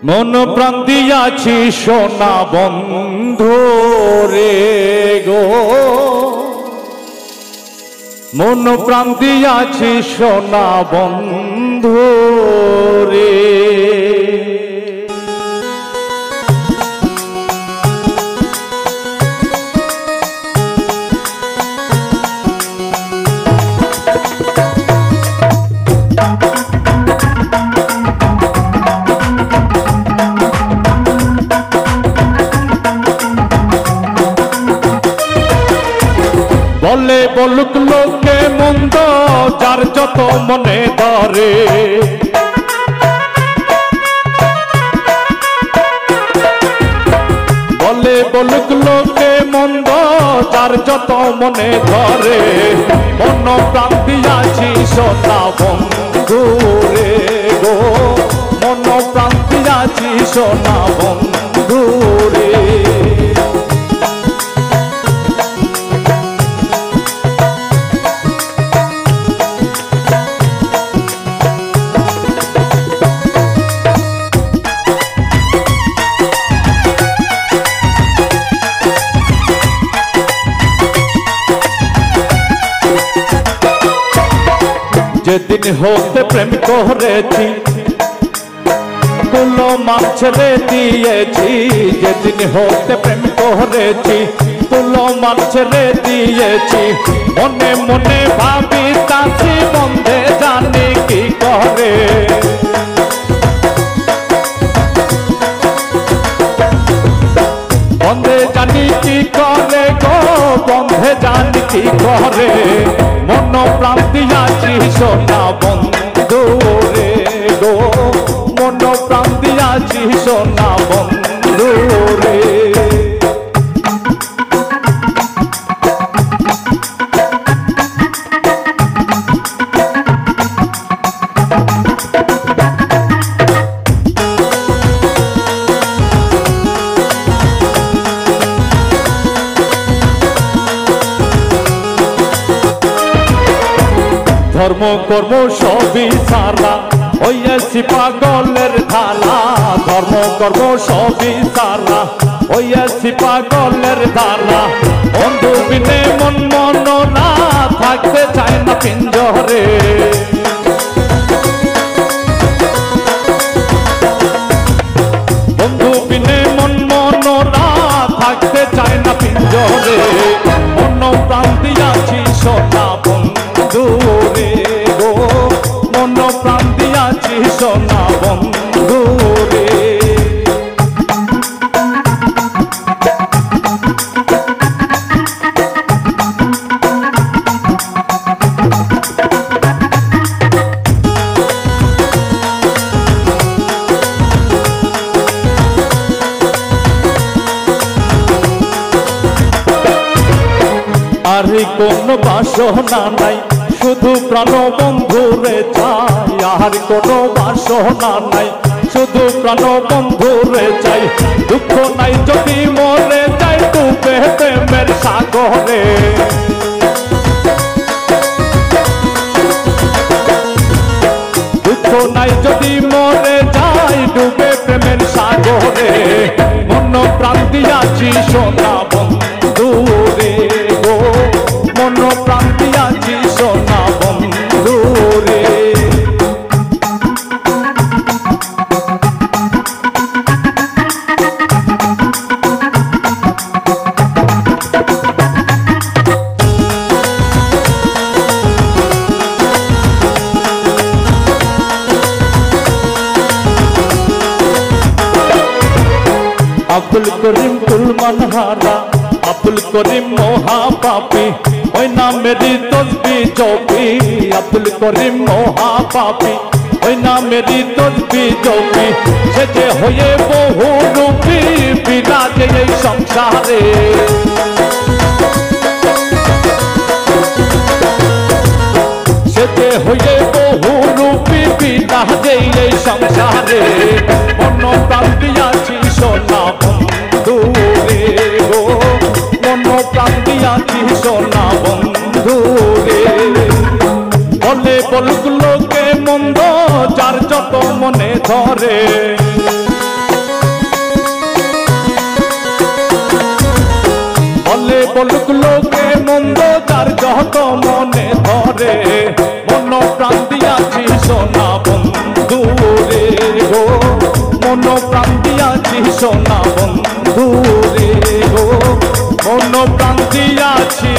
মন প্রাণ দিয়াছি সোনা বন্ধু রে গো, মন প্রাণ দিয়াছি সোনা বন্ধু রে। বলে বলুক লোকে মন্দ যার যত মনে ধরে, বলে বলুক লোকে মন্দ যার যত মনে ধরে, মন প্রাণ দিয়াছি সোনা বন্ধু রে গো, মন প্রাণ দিয়াছি সোনা বন্ধু রে। যেদিন হতে প্রেম করেছি তুলো মান ছেড়ে দিয়েছি, যেদিন হতে প্রেম করেছি তুলো মান ছেড়ে দিয়েছি, মনে মনে ভাবি তাছি বন্ধে জানি কি করে, বন্ধে জানি কি করে গো, বন্ধে জানি কি করে, মন প্রাণ দিয়াছি সোনা বন্ধু রে গো, মন প্রাণ দিয়াছি সোনা বন্ধু রে। ধর্ম কর্ম সবই সারা হইয়াছি পাগলের ধারা, ধর্ম কর্ম সবই সারা হইয়াছি পাগলের ধারা, বন্ধু বিনে মন মন না থাকতে চায় না পিঞ্জরে, বন্ধু বিনে মন মন না থাকতে চায় না পিঞ্জরে, মন প্রাণ দিয়াছি সোনা বন্ধু রে গো, মন প্রাণ দিয়াছি সোনা বন্ধু রে। আর কোন বাসনা নাই শুধু প্রাণ বন্ধু রে চাই, আর কোন বাসনা নাই শুধু প্রাণ বন্ধু রে চাই, দুঃখ নাই যদি মরে যাই ডুবে প্রেমের সাগরে, দুঃখ নাই যদি মরে যাই ডুবে প্রেমের সাগরে, মন প্রাণ দিয়াছি সোনা বন্ধু রে গো, মন প্রাণ দিয়াছি সোনা বন্ধু রে। আব্দুল করিম কুলমান হারা, আব্দুল করিম মহাপাপী ওই নামেরই তসবিহ জপি, আব্দুল করিম মহাপাপী ওই নামেরই তসবিহ জপি, সে যে হয়ে বহু রূপী বিরাজে এই সংসারে, সে যে হয়ে বহু রূপী বিরাজে এই সংসারে, মন প্রাণ দিয়াছি সোনা বন্ধু রে গো, মন প্রাণ দিয়াছি সোনা বন্ধু রে। বলে বলুক লোকে মন্দ যার যত মনে ধরে, যত মনে ধরে মন প্রাণ দিয়াছি সোনা বন্ধু রে গো মন প্রাণ দিয়াছি সোনা বন্ধু রে গো মন প্রাণ দিয়াছি